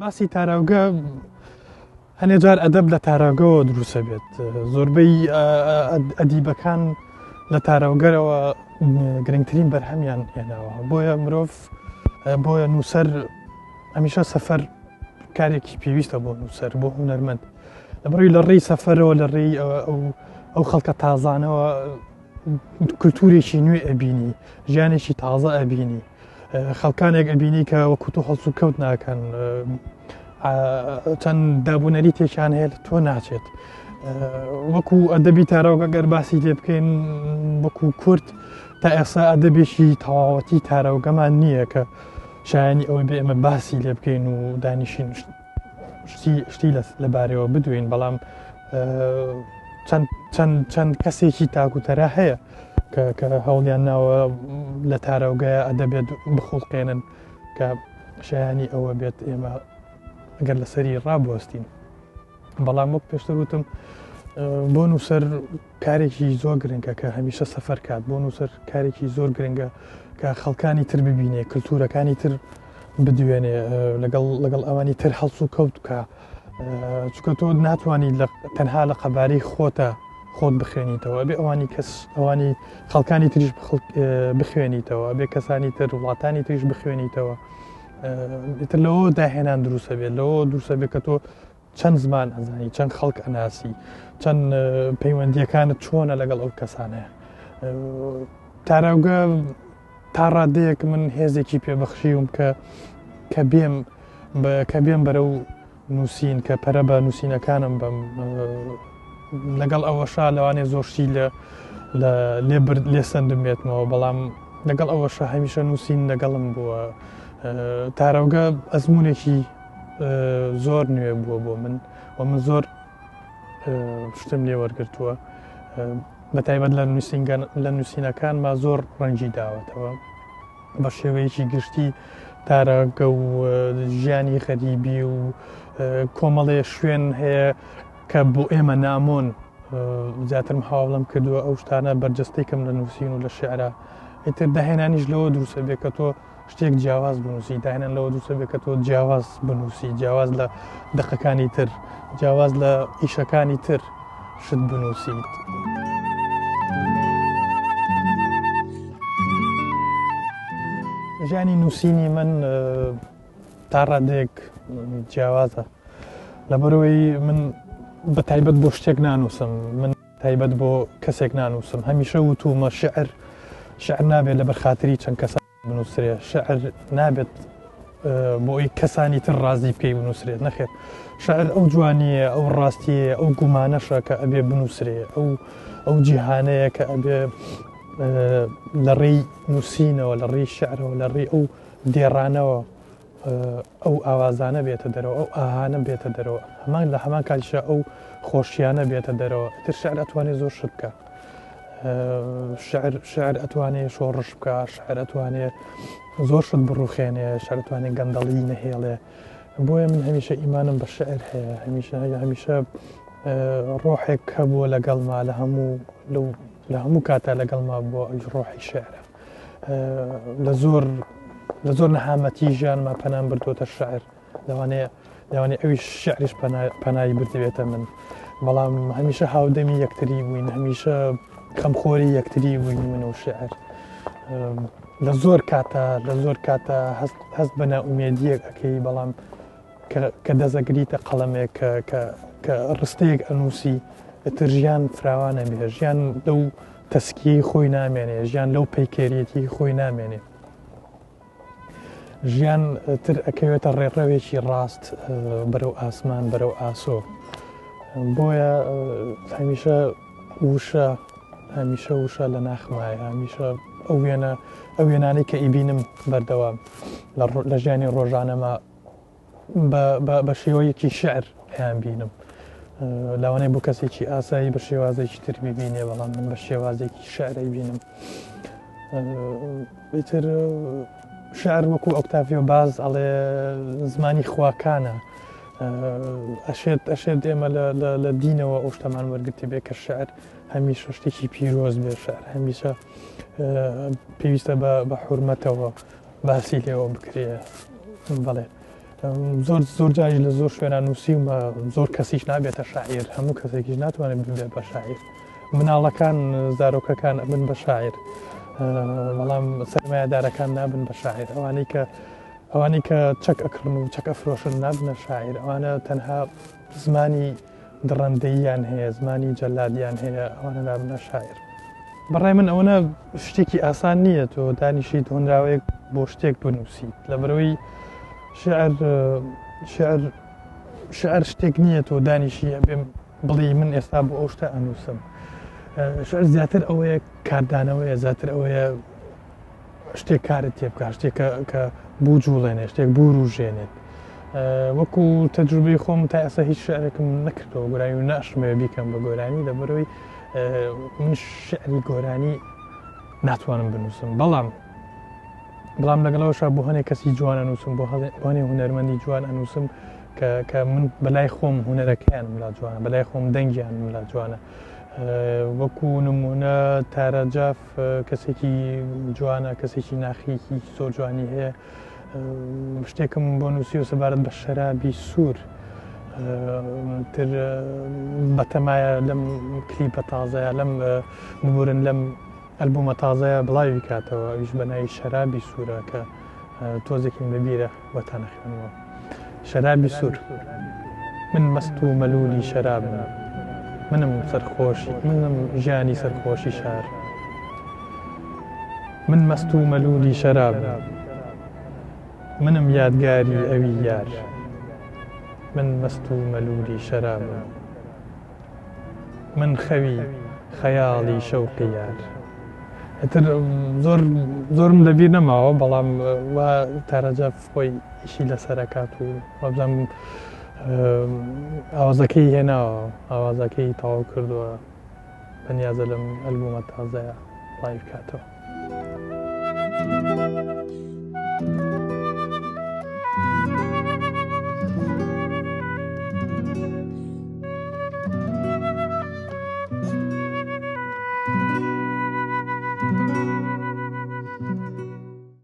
باسی تاراوگە هەنێ جار ئەدەب لە تاراوگەوە دروستە بێت. زۆربەی ئەدیبەکان لە تاراوگەرەوە گرنگترین بەرهەمیان هێناوە. بۆیە مرۆڤ بۆیە نووسەر هەمیشە سەفەر کارێکی پێویستە بۆ نووسەر، بۆ هونەرمەند. لەبەرەوەی لە ڕێی سەفەرەوە لە ڕێی ئەو خەڵکە تازانەوە کولتورێکی نوێ ئەبینی، ژیانێکی تازە ئەبینی، خەڵکانێک ئەبینی کە وەکو تۆ هەڵسو کەوت ناکەن، چەند دابوونەری تێکیان هەیە تۆ ناچێت. وەکو ئەدەبی تاراوگە گەر باسی لێ بکەین وەکو کورد تا ئێستا ئەدەبێکی تەواوەتی تاراوگەمان نییە کە شایانی ئەوەی بێ ئێمە باسی لێ بکەین و دانیشین شتی لەبارەوە بدوین. بەڵام چەند کەسێکی تاکوتەرا هەیە کە هەوڵیان ناوە لە تاراوگایە ئەدەبێت بخوڵقێنن کە شایانی ئەوە بێت ئێمە ئەگەر لەسەری ڕابوەستین. بەڵام وەک پێشتر وتم بۆ نووسەر کارێکی زۆر گرنگە کە هەمیشە سەفەر کات، بۆ نووسەر کارێکی زۆر گرنگە کە خەڵکانی تر ببینێ، کللتورەکانی تر بدوێنێ، لەگەڵ ئەوانی تر هەڵس و کەوت بکە، چکە تۆ ناتوانانی تەنها لە قەبارەی خۆت بخوێنیتەوە، بێ ئەوانی خەڵکانی تریش بخوێنیتەوە، بێ کەسانی تر وڵاتانی تریش بخوێنیتەوە. تر لەوە داهێنان دروستە بێت، لەوە دروستە بێت کە تۆ چەند زمان ئەزانی، چەند خەڵک ئەناسی، چەند پەیوەندیەکانت چۆنە لەگەڵ ئەو کەسانەیە. تاراوگە تا ڕادەیەک من هێزێکی پێبەخشیوم کە بێم بەرەو نووسین، کە پەرە بە نووسینەکانم بم. لەگەڵ ئەوەشا لەوانێ زۆرشی لێ سندم بێتمەوە، بەڵام لەگەڵ ئەوەشە هەمیشە نووسین لەگەڵم بووە. تاراوگە ئەزمونێکی زۆر نوێ بووە بۆ من و من زۆر شتم لێ وەرگرتووە، بەتایبەت لە نووسینەکانما زۆر ڕەنگی داوەتەوە بە شێوەیەکی گشتی. تاراوگە و ژیانی غەریبی و کۆمەڵێ شوێن هەیە کە بۆ ئێمە نامۆن. زیاترم هاوڵم کردووە ئەو شتانە بەرجەستەیکەم لە نووسین و لە شێعرا. ئیتر داهێنانیش لەوە دروستە بێت کە تۆ شتێک جیاواز بنووسی، داهێنان لەوە دروستە بێت کە تۆ جیاواز بنووسی، جیاواز لە دقەکانی تر، جیاواز لە ئیشەکانی تر شت بنووسیت. ژیانی نووسینی من تا ڕادەیەک جیاوازە، لەبەرەوەی من بە تایبەت بۆ شتێک نانووسم، من تایبەت بۆ کەسێک نانووسم. هەمیشە وتومە شعر نابێت لەبەر خاتری چەند کەسان بنووسرێ، شعر نابێت بۆ ئەوی کەسانی تر ڕازی بکەی بنووسرێت. نەخێر، شعر ئەو جوانیە، ئەو ڕاستیە، ئەو گومانەشە کە ئەبێ بنووسرێ، ئەو جیهانەیە کە ئەبێ لە ڕێی نووسینەوە، لە ڕێی شعرەوە، لە ڕێی ئەو دێڕانەوە ئەو ئاوازانە بێتە دەرەوە، ئەو ئاهانە بێتە دەرەوە، هەمان لە هەمان کاتیشە ئەو خۆشیانە بێتە دەرەوە. تر شعر ئەتوانێت زۆر شت بکە، شعر ئەتوانێت شۆڕش بکە، شعر ئەتوانێت زۆر شت بڕوخێنێ، شعر ئەتوانێت گەندەڵی نەهێڵێ. بۆیە من هەمیشە ئیمانم بە شعر هەیە، هەمیشە ڕۆحێک هەبووە لەگەڵما لە هەموو کاتا لەگەڵما بۆ ڕۆحی شعرە. لە زۆر نەهامەتی ژیانما پەنام بردوۆتە شعر، لەوانەیە ئەوی شعریش پەنایی بردوێتە من. بەڵام هەمیشە هاودەمی یەکتری بووین، هەمیشە خەمخۆری یەکتری بووین من و شعر. لە زۆر کاتە هەست بە نائومێدیەک ئەەکەی، بەڵام کە دەزەگریتە قەڵەمێک کە ڕستەیەک ئەنووسی، ئەتر ژیان فراوانە بێ، ژیان لەو تەسکیەی خۆی نامێنێ، ژیان لەو پەیکێریەتی خۆی نامێنێ. ژیان تر ئەکەوێتە ڕێڕەوێکی ڕاست بەرەو ئاسمان، بەرەو ئاسۆ. بۆیە هەمیشە وشە لە ناخمایە، هەمیشە ئەو وێنانەی کە ئیبینم بەردەوام لە ژیانی ڕۆژانەمە بە شێوەیەکی شعر هەیان بینم. لەوانەیە بۆ کەسێکی ئاسایی بە شێوازێکی تر ببینێ، بەڵام من بە شێوازێکی شعرەی بینم. ئیتر شعر وەکو ئۆکتاڤیۆ باز ئەڵێ زمانی خواکانە، ئەشێت ئێمە لە دینەوە ئەو شتەمان وەرگرتی بێ کە شعر هەمیشە شتێکی پیرۆز بێ، شعر هەمیشە پێویستە بە حورمەتەوە باسی لێەوە بکرێ. بەڵێ زۆر جاری لە زۆر شوێنان نووسیمە زۆر کەسیش نابێتە شاعیر هەموو کەسێکیش ناتوانێت ببێت بە شاعیر مناڵەکان زارۆکەکان ئەبن بە شاعیر بەڵام سەرمایه‌دارەکان نابن بە شاعیر ئەوانەی کە چەک ئەکڕن و چەک ئەفرۆشن نابنە شاعیر ئەوانە تەنها زمانی دڕندەییان هەیە زمانی جەلادیان هەیە ئەوانە نابنە شاعیر بەڕای من ئەوەنە شتێکی ئاسان نییە تۆ دانیشیت هۆنراوەیەک بۆ شتێک بنووسیت لەبەرەوەی شعر شتێک نییە تۆ دانیشی بێم بڵی من ئێستا بۆ ئەو شتە ئەنووسم شعر زیاتر ئەوەیە کاردانەوەیە زیاتر ئەوەیە شتێک کارت تێ بکات شتێک کە بوو شتێک بوو ڕوژێنێت وەکو تەجروبەی خۆم تا ئێستا هیچ شعرێکم نەکردەوە گۆرانی و ناشمەوێ بیکەم بە گۆرانی لەبەرەوەی من شعری گۆرانی ناتوانم بنووسم بەڵام لەگەڵەوەشە بۆ هەنێک کەسی جوان ئەنووسم بۆ هەنێ هونەرمەندی جوان ئەنووسم کە من بەلای خۆم هونەرەکەیان ملا جوانە بەلای خۆم دەنگیان ملا جوانە وەکو نمونە تارەجاف کەسێکی جوانە کەسێکی ناخیکی زۆر جوانی هەیە شتێکم بۆ نووسی و سەبارەت بە شەرابی سوور تر بەتەمایە لەم کلیپە تازەیە لەم نبورن لەم ئەلبومە تازەیە بڵاوی بکاتەوە ئەویش بەناوی شەرابی سوورە کە تۆزێکم لەبیرە وەتانە خوێنەوە شەرابی سوور من مەست و مەلولی شەرابم منم سەرخۆشی منم ژیانی سەرخۆشی شار من مەست و مەلولی شەرابم منم یادگاری ئەوی یار من مەست و مەلولی شەرابم من خەوی خەیاڵی شەوقی یار ئەتر زۆرم لەبیر نەماوە بەڵام تارەجاف خۆی ئیشی لەسەرەکات و وەبزانم ئاوازەکەی هێناوە ئاوازەکەی تەواو کردووە بەنیازە لەم ئەلبومە تازەیە لایڤ بکاتەوە